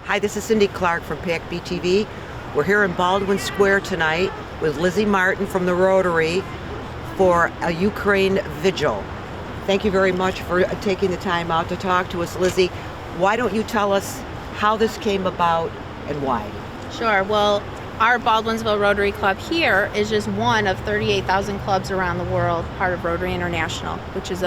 Hi, this is Cindy Clark from PAC-B TV. We're here in Baldwin Square tonight with Lizzie Martin from the Rotary for a Ukraine Vigil. Thank you very much for taking the time out to talk to us, Lizzie. Why don't you tell us how this came about and why? Sure. Well, our Baldwinsville Rotary Club here is just one of 38,000 clubs around the world, part of Rotary International, which is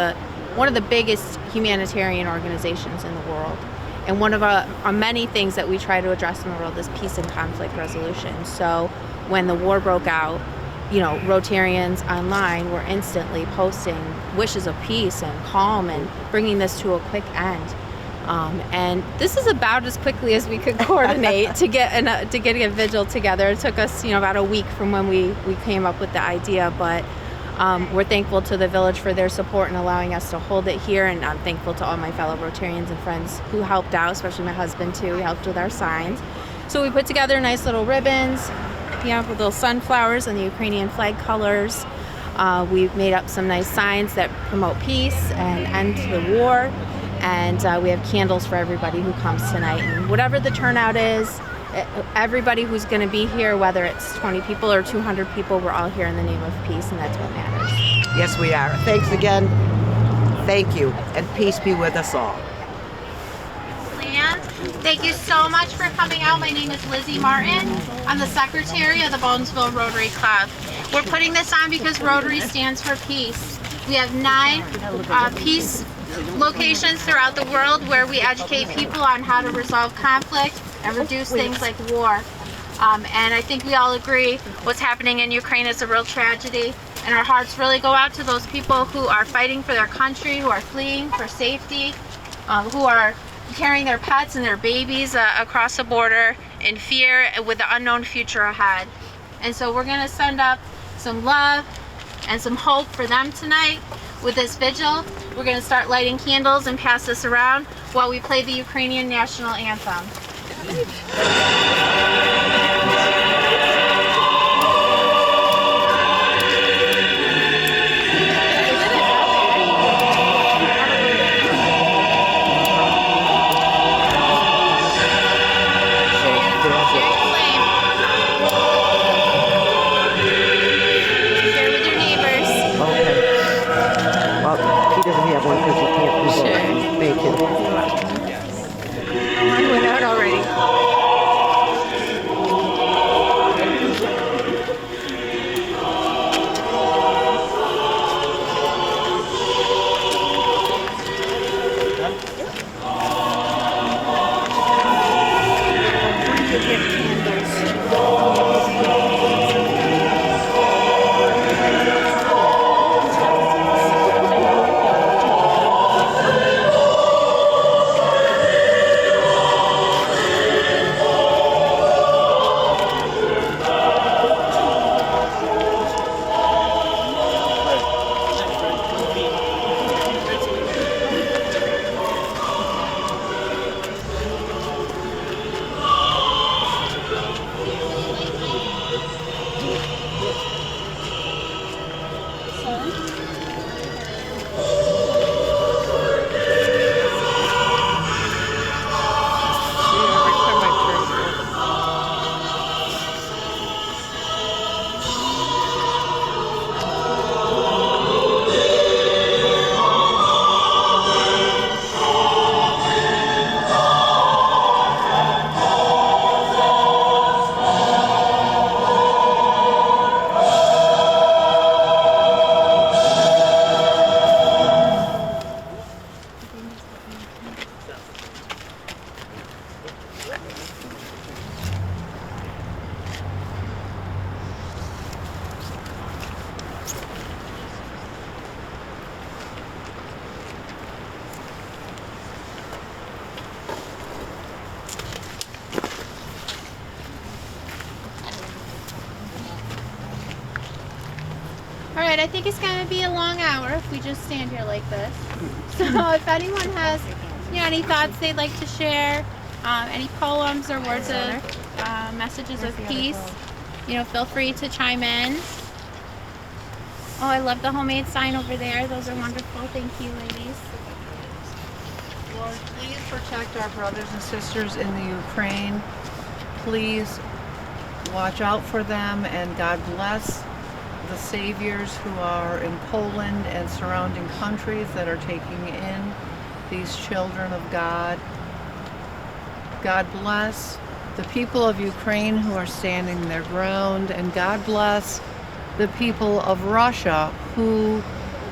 one of the biggest humanitarian organizations in the world. And one of our many things that we try to address in the world is peace and conflict resolution. So when the war broke out, Rotarians online were instantly posting wishes of peace and calm and bringing this to a quick end. And this is about as quickly as we could coordinate to get a vigil together. It took us, about a week from when we came up with the idea, but we're thankful to the village for their support in allowing us to hold it here, and I'm thankful to all my fellow Rotarians and friends who helped out, especially my husband too. He helped with our signs. So we put together nice little ribbons, with little sunflowers and the Ukrainian flag colors. We've made up some nice signs that promote peace and end the war. And we have candles for everybody who comes tonight. And whatever the turnout is, everybody who's going to be here, whether it's 20 people or 200 people, we're all here in the name of peace, and that's what matters. Yes, we are. Thanks again. Thank you, and peace be with us all. Thank you so much for coming out. My name is Lizzie Martin. I'm the secretary of the Baldwinsville Rotary Club. We're putting this on because Rotary stands for peace. We have 9 peace locations throughout the world where we educate people on how to resolve conflict and reduce things like war. And I think we all agree what's happening in Ukraine is a real tragedy, and our hearts really go out to those people who are fighting for their country, who are fleeing for safety, who are carrying their pets and their babies across the border in fear with the unknown future ahead. And so we're going to send up some love and some hope for them tonight with this vigil. We're going to start lighting candles and pass this around while we play the Ukrainian national anthem. One because you can't do Sure. Thank you. Mine went out already. All right, I think it's going to be a long hour if we just stand here like this. So if anyone has any thoughts they'd like to share, any poems or words of messages of peace, feel free to chime in. Oh, I love the homemade sign over there. Those are wonderful. Thank you, ladies. Lord, please protect our brothers and sisters in the Ukraine. Please watch out for them, and God bless the saviors who are in Poland and surrounding countries that are taking in these children of God. God bless the people of Ukraine who are standing their ground, and God bless the people of Russia who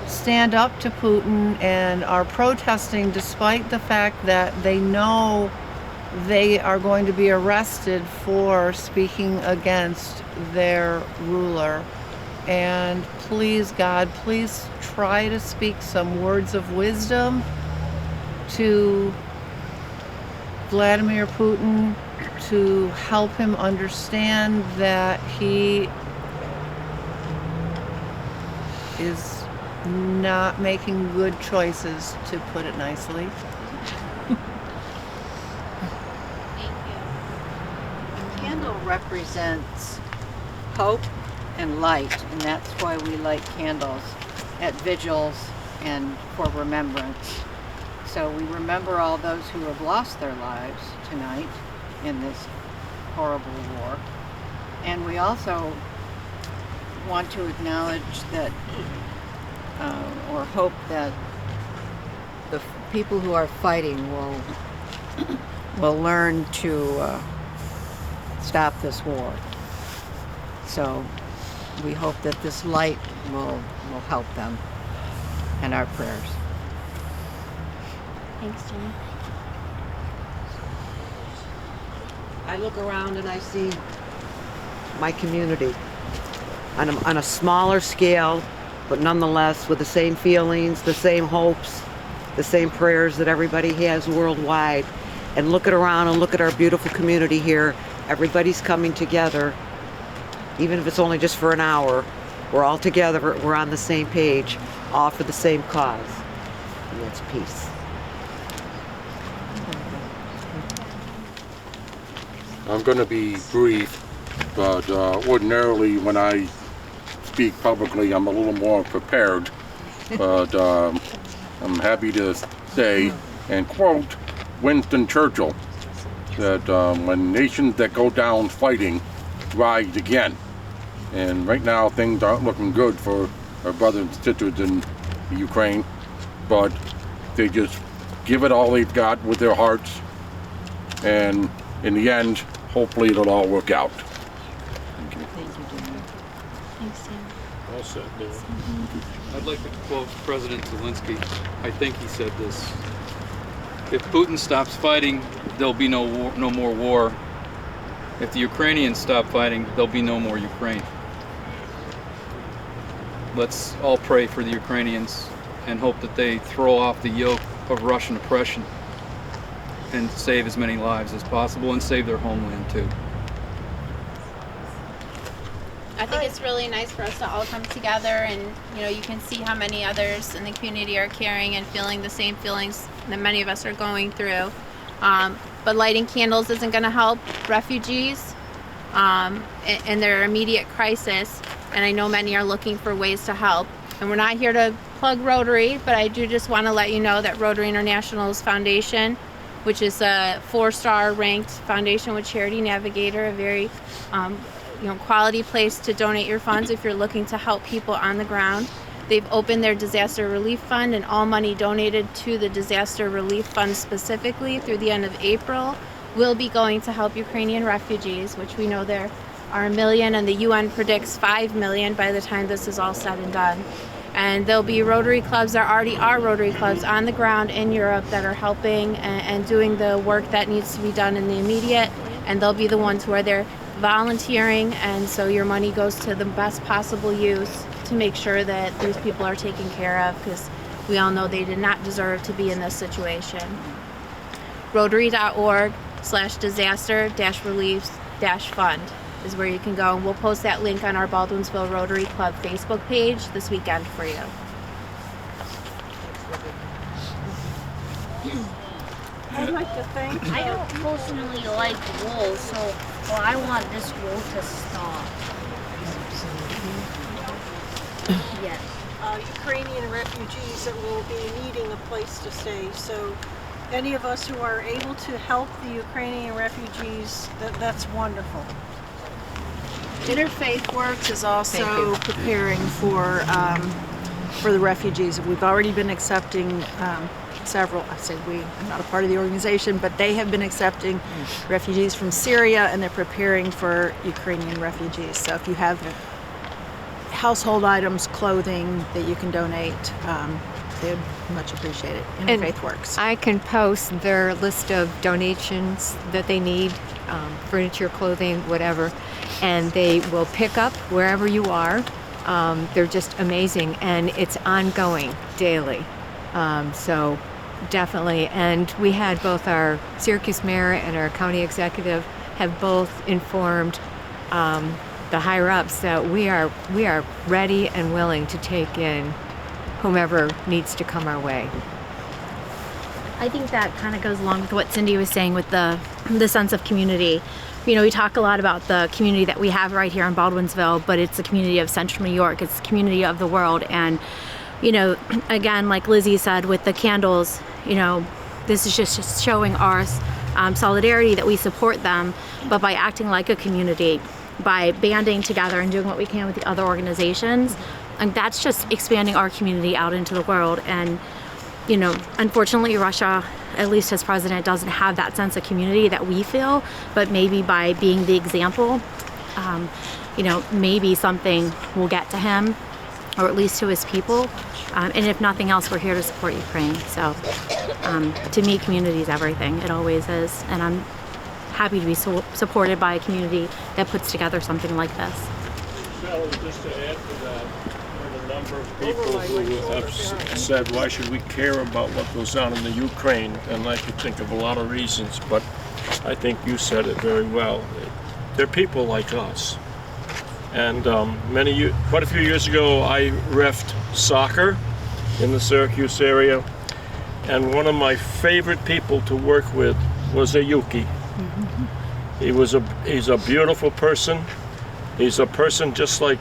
stand up to Putin and are protesting despite the fact that they know they are going to be arrested for speaking against their ruler. And please, God, please try to speak some words of wisdom to Vladimir Putin to help him understand that he is not making good choices, to put it nicely. Candle represents hope and light, and that's why we light candles at vigils and for remembrance. So we remember all those who have lost their lives tonight in this horrible war. And we also want to acknowledge that, or hope that the people who are fighting will learn to stop this war. So we hope that this light will help them, and our prayers. Thanks, Jenny. I look around and I see my community on a smaller scale, but nonetheless with the same feelings, the same hopes, the same prayers that everybody has worldwide. And look around and look at our beautiful community here. Everybody's coming together, even if it's only just for an hour. We're all together, we're on the same page, all for the same cause, and that's peace. I'm going to be brief, but ordinarily when I speak publicly I'm a little more prepared, but I'm happy to say and quote Winston Churchill that when nations that go down fighting rise again. And right now things aren't looking good for our brothers and sisters in the Ukraine, but they just give it all they've got with their hearts, and in the end, hopefully it'll all work out. Thank you. Thank you, Jimmy. Thanks, Sam. All set, Bill. I'd like to quote President Zelensky. I think he said this: "If Putin stops fighting, there'll be no more war. If the Ukrainians stop fighting, there'll be no more Ukraine." Let's all pray for the Ukrainians and hope that they throw off the yoke of Russian oppression and save as many lives as possible and save their homeland too. I think it's really nice for us to all come together, and you can see how many others in the community are carrying and feeling the same feelings that many of us are going through. But lighting candles isn't going to help refugees in their immediate crisis, and I know many are looking for ways to help. And we're not here to plug Rotary, but I do just want to let you know that Rotary International's foundation, which is a 4-star ranked foundation with Charity Navigator, a very quality place to donate your funds if you're looking to help people on the ground. They've opened their disaster relief fund, and all money donated to the disaster relief fund specifically through the end of April will be going to help Ukrainian refugees, which we know there are 1 million, and the UN predicts 5 million by the time this is all said and done. And there'll be Rotary clubs, there already are Rotary clubs on the ground in Europe that are helping and doing the work that needs to be done in the immediate, and they'll be the ones who are there volunteering, and so your money goes to the best possible use to make sure that these people are taken care of, because we all know they did not deserve to be in this situation. Rotary.org/disaster-relief-fund is where you can go, and we'll post that link on our Baldwinsville Rotary Club Facebook page this weekend for you. I'd like to thank I don't personally like wool, so I want this wool to stop. Yes. Ukrainian refugees that will be needing a place to stay. So any of us who are able to help the Ukrainian refugees, that's wonderful. Interfaith Works is also preparing for the refugees. We've already been accepting several. I say we. I'm not a part of the organization, but they have been accepting refugees from Syria, and they're preparing for Ukrainian refugees. So if you have household items, clothing that you can donate, they'd much appreciate it. Interfaith Works. I can post their list of donations that they need, furniture, clothing, whatever, and they will pick up wherever you are. They're just amazing, and it's ongoing daily. So definitely, and we had both our Syracuse mayor and our county executive have both informed the higher ups that we are ready and willing to take in whomever needs to come our way. I think that kind of goes along with what Cindy was saying with the sense of community. You know, we talk a lot about the community that we have right here in Baldwinsville, but it's the community of Central New York. It's the community of the world. And, you know, again, like Lizzie said with the candles, you know, this is just showing our solidarity that we support them, but by acting like a community, by banding together and doing what we can with the other organizations, and that's just expanding our community out into the world. And, you know, unfortunately, Russia, at least as president, doesn't have that sense of community that we feel, but maybe by being the example, you know, maybe something will get to him, or at least to his people. And if nothing else, we're here to support Ukraine. So to me, community is everything. It always is. And I'm happy to be supported by a community that puts together something like this. Well, just to add to that, there are a number of people who have said, why should we care about what goes on in the Ukraine? And I could think of a lot of reasons, but I think you said it very well. They're people like us. And quite a few years ago, I reffed soccer in the Syracuse area, and one of my favorite people to work with was a Yuki. He's a beautiful person. He's a person just like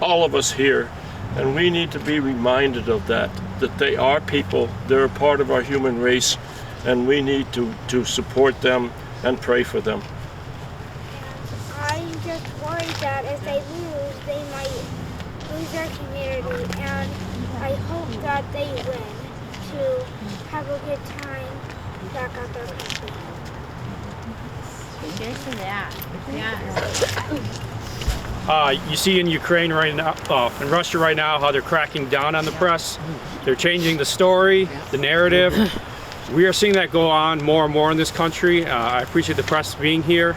all of us here, and we need to be reminded of that they are people, they're a part of our human race, and we need to support them and pray for them. I'm just worried that if they lose, they might lose their community, and I hope that they win to have a good time back at their country. Cheers to that. You see in Ukraine right now, in Russia right now, how they're cracking down on the press. They're changing the story, the narrative. We are seeing that go on more and more in this country. I appreciate the press being here.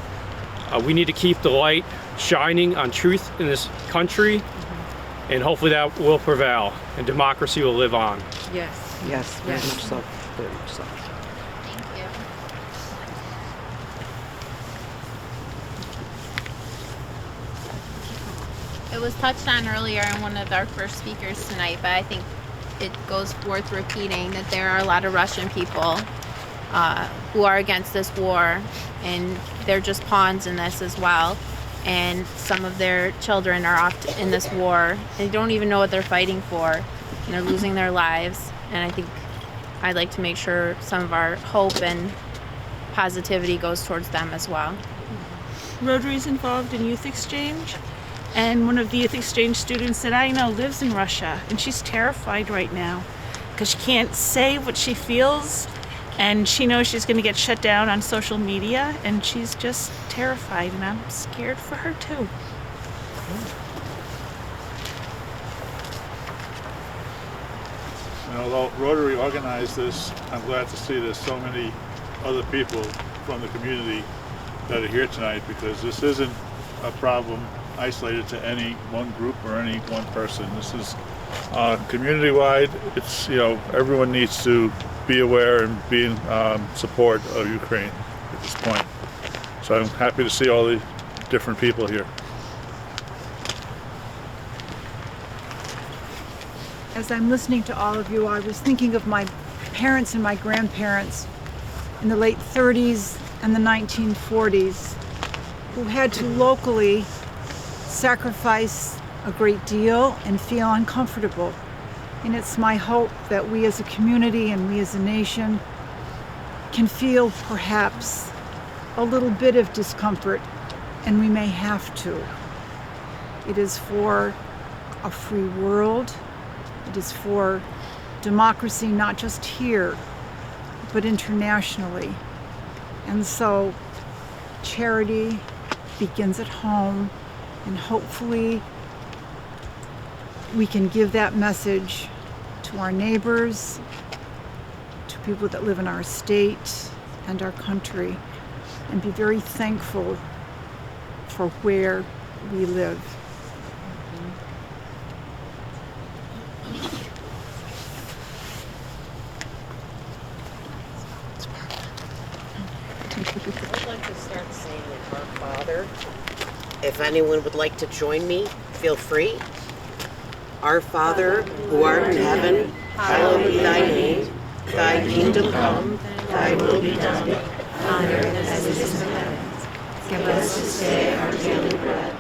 We need to keep the light shining on truth in this country, and hopefully that will prevail and democracy will live on. Yes. Yes, very much so. Very much so. It was touched on earlier in one of our first speakers tonight, but I think it goes worth repeating that there are a lot of Russian people who are against this war, and they're just pawns in this as well. And some of their children are off in this war. They don't even know what they're fighting for, and they're losing their lives. And I think I'd like to make sure some of our hope and positivity goes towards them as well. Rotary's involved in youth exchange, and one of the youth exchange students that I know lives in Russia, and she's terrified right now because she can't say what she feels, and she knows she's going to get shut down on social media, and she's just terrified, and I'm scared for her too. And although Rotary organized this, I'm glad to see there's so many other people from the community that are here tonight, because this isn't a problem isolated to any one group or any one person. This is community-wide. It's, you know, everyone needs to be aware and be in support of Ukraine at this point. So I'm happy to see all the different people here. As I'm listening to all of you, I was thinking of my parents and my grandparents in the late 30s and the 1940s, who had to locally sacrifice a great deal and feel uncomfortable. And it's my hope that we as a community and we as a nation can feel perhaps a little bit of discomfort, and we may have to. It is for a free world. It is for democracy, not just here, but internationally. And so charity begins at home, and hopefully we can give that message to our neighbors, to people that live in our state and our country, and be very thankful for where we live. I'd like to start saying Our Father. If anyone would like to join me, feel free. Our Father, who art in heaven, hallowed be thy name. Thy kingdom come, thy will be done, on earth as it is in heaven. Give us this day our daily bread,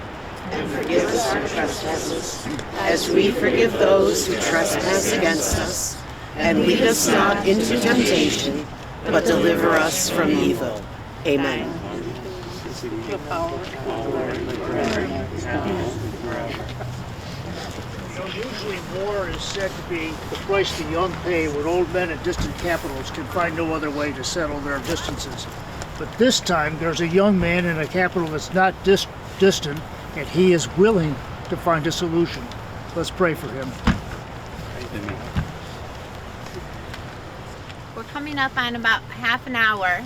and forgive us our trespasses, as we forgive those who trespass against us. And lead us not into temptation, but deliver us from evil. Amen. Usually war is said to be the price the young pay when old men in distant capitals can find no other way to settle their distances. But this time there's a young man in a capital that's not distant, and he is willing to find a solution. Let's pray for him. We're coming up on about half an hour,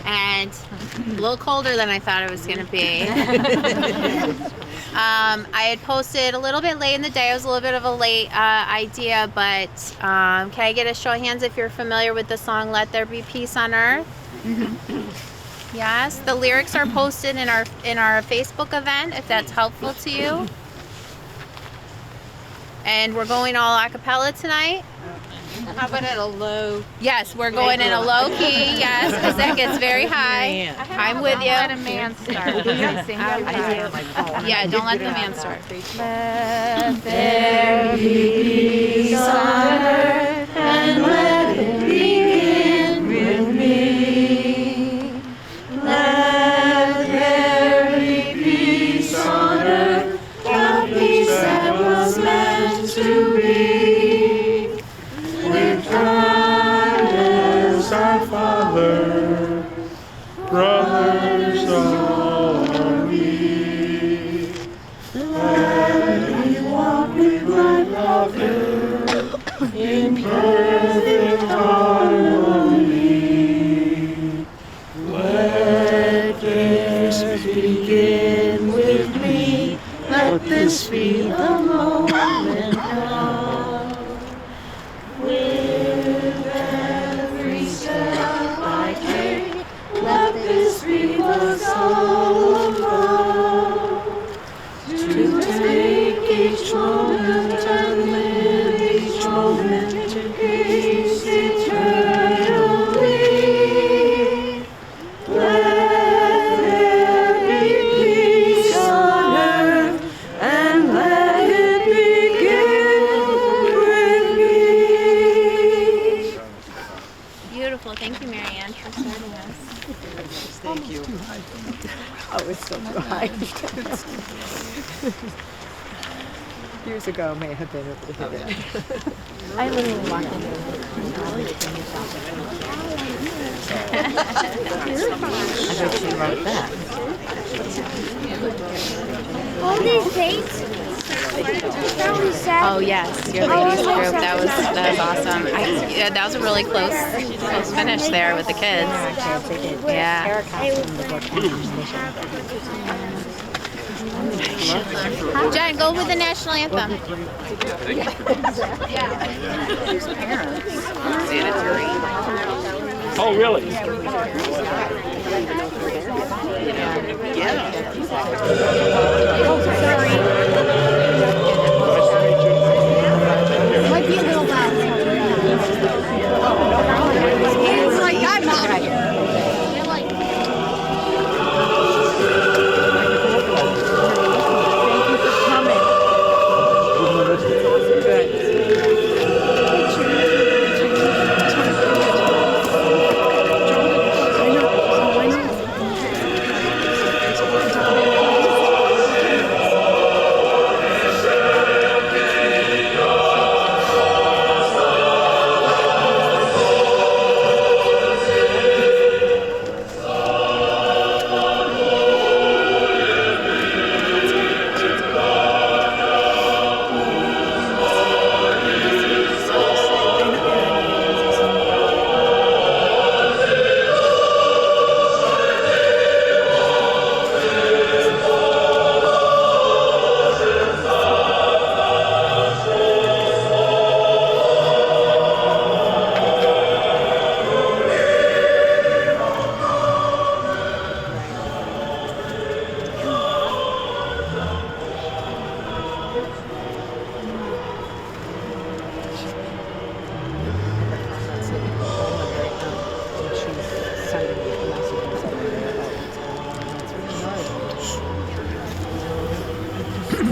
and a little colder than I thought it was going to be. I had posted a little bit late in the day. It was a little bit of a late idea, but can I get a show of hands if you're familiar with the song "Let There Be Peace on Earth"? Yes, the lyrics are posted in our Facebook event if that's helpful to you. And we're going all a cappella tonight. How about at a low? Yes, we're going in a low key, yes, because that gets very high. I'm with you. Let a man start. Yeah, don't let the man start. Let there be peace on earth, and let it begin with me. Let there be peace on earth, the peace that was meant to be. With God as our Father, brothers are we. Let me walk with my brother in perfect harmony. Let this begin with me. Let this be the moment now. With every step I take, let this be the song of love. To take each moment and live each moment to peace eternally. Let there be peace on earth, and let it begin with me. Beautiful. Thank you, Marianne, for starting us. Thank you. Oh, it's so dry. Years ago, may have been able to hit it. I literally walked into I bet she wrote that. All these dates that we said. Oh yes, your ladies group. That was awesome. Yeah, that was a really close finish there with the kids. Yeah. Jen, go with the national anthem. Oh, really? Might be a little loud. It's like I'm not here.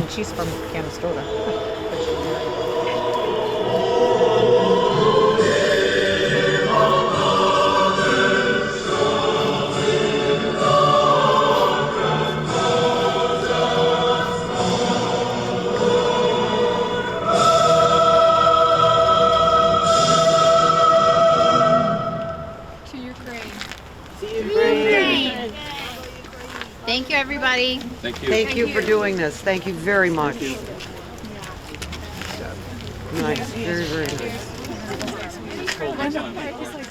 and she's from Canastota. Thank you, everybody. Thank you. Thank you for doing this. Thank you very much. Nice, very, very nice.